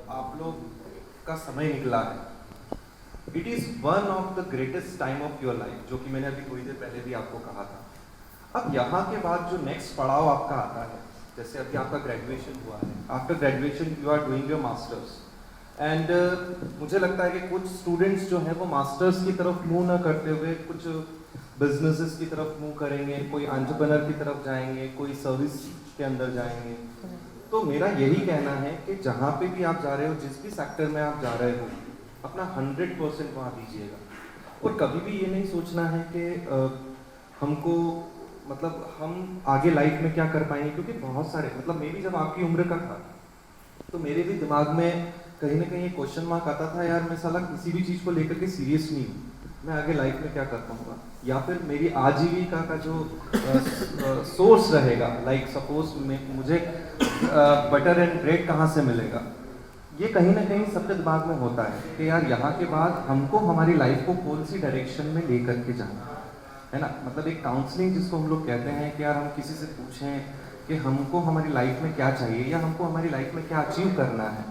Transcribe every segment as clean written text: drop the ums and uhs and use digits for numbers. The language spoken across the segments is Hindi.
आप लोग का समय निकला है, it is one of the greatest time of your life, जो कि मैंने अभी थोड़ी देर पहले भी आपको कहा था। अब यहाँ के बाद जो नेक्स्ट पड़ाव आपका आता है, जैसे अभी आपका ग्रेजुएशन हुआ है, after graduation you are doing your masters and मुझे लगता है कि कुछ स्टूडेंट्स जो हैं वो मास्टर्स की तरफ मूव न करते हुए कुछ बिजनेसेस की तरफ मूव करेंगे, कोई एंटरप्रेन्योर की तरफ जाएंगे, कोई सर्विस के अंदर जाएंगे। तो मेरा यही कहना है कि जहाँ पे भी आप जा रहे हो, जिस भी सेक्टर में आप जा रहे हो, अपना 100% वहाँ दीजिएगा। और कभी भी ये नहीं सोचना है कि हमको मतलब हम आगे लाइफ में क्या कर पाएंगे, क्योंकि बहुत सारे मतलब मैं भी जब आपकी उम्र का था तो मेरे भी दिमाग में कहीं ना कहीं क्वेश्चन मार्क आता था, यार मैं साला किसी भी चीज़ को लेकर के सीरियस नहीं हूँ, मैं आगे लाइफ में क्या कर पाऊँगा, या फिर मेरी आजीविका का जो सोर्स रहेगा, लाइक सपोज मुझे बटर एंड ब्रेड कहाँ से मिलेगा। ये कहीं ना कहीं सबके दिमाग में होता है कि यार यहाँ के बाद हमको हमारी लाइफ को कौन सी डायरेक्शन में ले करके जाना है ना। मतलब एक काउंसलिंग जिसको हम लोग कहते हैं कि यार हम किसी से पूछें कि हमको हमारी लाइफ में क्या चाहिए या हमको हमारी लाइफ में क्या अचीव करना है,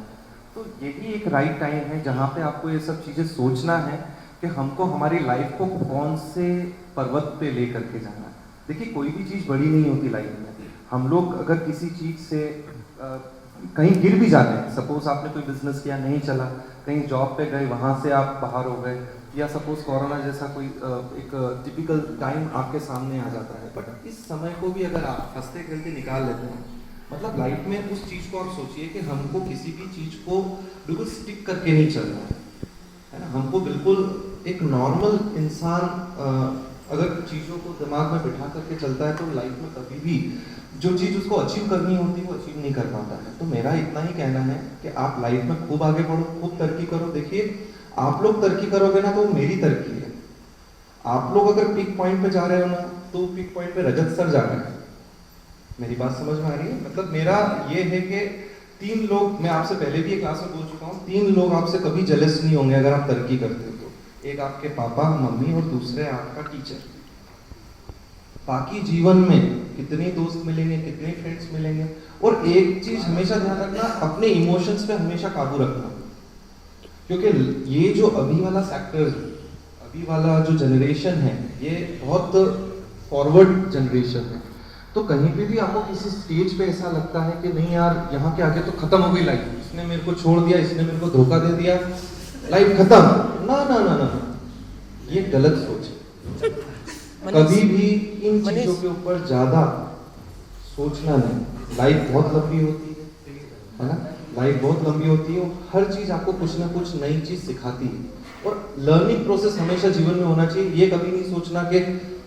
तो यही एक राइट टाइम है जहाँ पे आपको ये सब चीज़ें सोचना है कि हमको हमारी लाइफ को कौन से पर्वत पे ले करके जाना है। देखिए कोई भी चीज़ बड़ी नहीं होती लाइफ में। हम लोग अगर किसी चीज़ से कहीं गिर भी जाते हैं, सपोज आपने कोई बिजनेस किया नहीं चला, कहीं जॉब पे गए वहाँ से आप बाहर हो गए, या सपोज कोरोना जैसा कोई एक टिपिकल टाइम आपके सामने आ जाता है, बट इस समय को भी अगर आप हंसते खेलते निकाल लेते हैं, मतलब लाइफ में उस चीज़ को आप सोचिए कि हमको किसी भी चीज़ को बिल्कुल स्टिक करके नहीं चलना है ना। हमको बिल्कुल एक नॉर्मल इंसान अगर चीज़ों को दिमाग में बिठा करके चलता है तो लाइफ में कभी भी जो चीज़ उसको अचीव करनी होती है वो अचीव नहीं कर पाता है। तो मेरा इतना ही कहना है कि आप लाइफ में खूब आगे बढ़ो, खूब तरक्की करो। देखिए आप लोग तरक्की करोगे ना तो मेरी तरक्की है। आप लोग अगर पीक पॉइंट पे जा रहे हो ना तो पीक पॉइंट पे रजत सर जा रहे हैं। मेरी बात समझ में आ रही है? मतलब मेरा ये है कि 3 लोग, मैं आपसे पहले भी एक क्लास में बोल चुका हूँ, 3 लोग आपसे कभी जेलस नहीं होंगे अगर आप तरक्की करते हो तो। एक आपके पापा मम्मी और दूसरे आपका टीचर। बाकी जीवन में कितने दोस्त मिलेंगे, कितने फ्रेंड्स मिलेंगे। और एक चीज हमेशा ध्यान रखना, अपने इमोशंस पे हमेशा काबू रखना, क्योंकि ये जो अभी वाला सेक्टर, अभी वाला जो जनरेशन है, ये बहुत फॉरवर्ड जनरेशन है। तो कहीं पे भी आपको किसी स्टेज पे ऐसा लगता है कि नहीं यार यहाँ के आगे तो खत्म हो गई लाइफ, इसने मेरे को छोड़ दिया, इसने मेरे को धोखा दे दिया, लाइफ खत्म, ना ना ना ना, ये गलत सोच है। कभी भी इन चीजों के ऊपर ज्यादा सोचना नहीं। लाइफ बहुत लंबी होती है ना, लाइफ बहुत लंबी होती है और हर चीज आपको कुछ ना कुछ नई चीज सिखाती है। और लर्निंग प्रोसेस हमेशा जीवन में होना चाहिए। ये कभी नहीं सोचना कि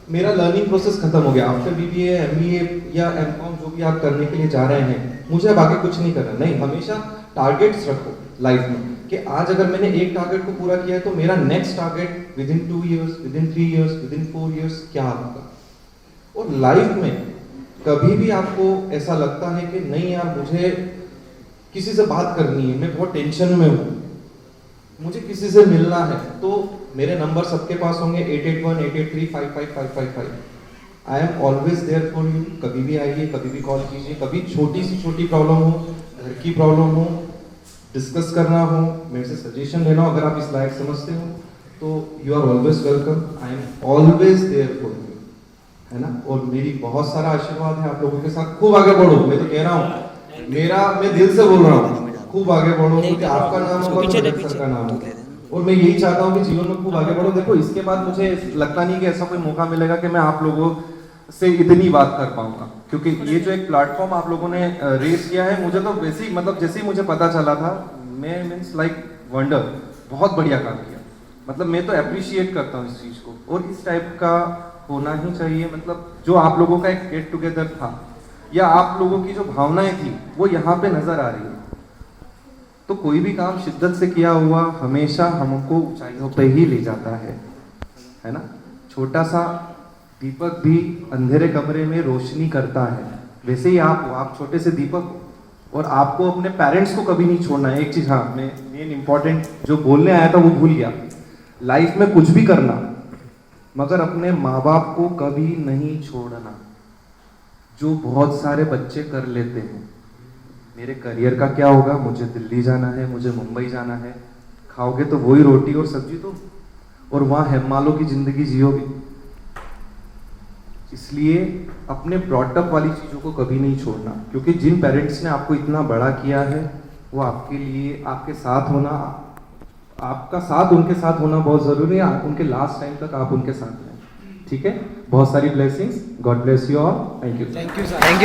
मेरा लर्निंग प्रोसेस खत्म हो गया, आफ्टर बीबीए एमबीए या एमकॉम जो भी आप करने के लिए जा रहे हैं, मुझे अब आगे कुछ नहीं करना। नहीं, हमेशा टारगेट्स रखो लाइफ में कि आज अगर मैंने एक टारगेट को पूरा किया है तो मेरा next target with in 2 years, with in 3 years, with in 4 years क्या होगा। और लाइफ में कभी भी आपको ऐसा लगता है कि नहीं यार मुझे किसी से बात करनी है, मैं बहुत टेंशन में हूँ, मुझे किसी से मिलना है, तो मेरे नंबर सबके पास होंगे 8818835555। I am always there for you. कभी भी आइए, कभी भी कॉल कीजिए, कभी छोटी सी छोटी प्रॉब्लम हो, घर की प्रॉब्लम हो, डिस्कस करना हो, मेरे से सजेशन लेना हो, अगर आप इस लायक समझते हो तो you are always welcome. I am always there for you, है ना। और मेरी बहुत सारा आशीर्वाद है आप लोगों के साथ। खूब आगे बढ़ो, मैं तो कह रहा हूँ, मैं दिल से बोल रहा हूँ, खूब आगे बढ़ो, क्योंकि आपका नाम होगा तो रजत सर का नाम होगा। और मैं यही चाहता हूँ कि जीवन में खूब आगे बढ़ो। देखो इसके बाद मुझे लगता नहीं कि ऐसा कोई मौका मिलेगा कि मैं आप लोगों से इतनी बात कर पाऊंगा, क्योंकि ये जो एक प्लेटफॉर्म आप लोगों ने रेस किया है, मुझे तो वैसे ही मतलब जैसे ही मुझे पता चला था, मैं मीन्स लाइक वंडर, बहुत बढ़िया काम किया। मतलब मैं तो अप्रिशिएट करता हूँ इस चीज़ को, और इस टाइप का होना ही चाहिए। मतलब जो आप लोगों का एक गेट टुगेदर था या आप लोगों की जो भावनाएं थी वो यहाँ पे नजर आ रही है। तो कोई भी काम शिद्दत से किया हुआ हमेशा हमको ऊंचाइयों पे ही ले जाता है ना। छोटा सा दीपक भी अंधेरे कमरे में रोशनी करता है, वैसे ही आप छोटे से दीपक हो, और आपको अपने पेरेंट्स को कभी नहीं छोड़ना है। एक चीज, हाँ, मैं मेन इंपॉर्टेंट जो बोलने आया था वो भूल गया। लाइफ में कुछ भी करना मगर अपने माँ बाप को कभी नहीं छोड़ना, जो बहुत सारे बच्चे कर लेते हैं। मेरे करियर का क्या होगा, मुझे दिल्ली जाना है, मुझे मुंबई जाना है, खाओगे तो वही रोटी और सब्जी तुम, और वहाँ हेमालों की ज़िंदगी जियोगे। इसलिए अपने ब्रॉटअप वाली चीज़ों को कभी नहीं छोड़ना, क्योंकि जिन पेरेंट्स ने आपको इतना बड़ा किया है वो आपके लिए, आपके साथ होना, आपका साथ उनके साथ होना बहुत ज़रूरी है। उनके लास्ट टाइम तक आप उनके साथ रहें, ठीक है। बहुत सारी blessings, God bless you all, thank you. Thank you sir.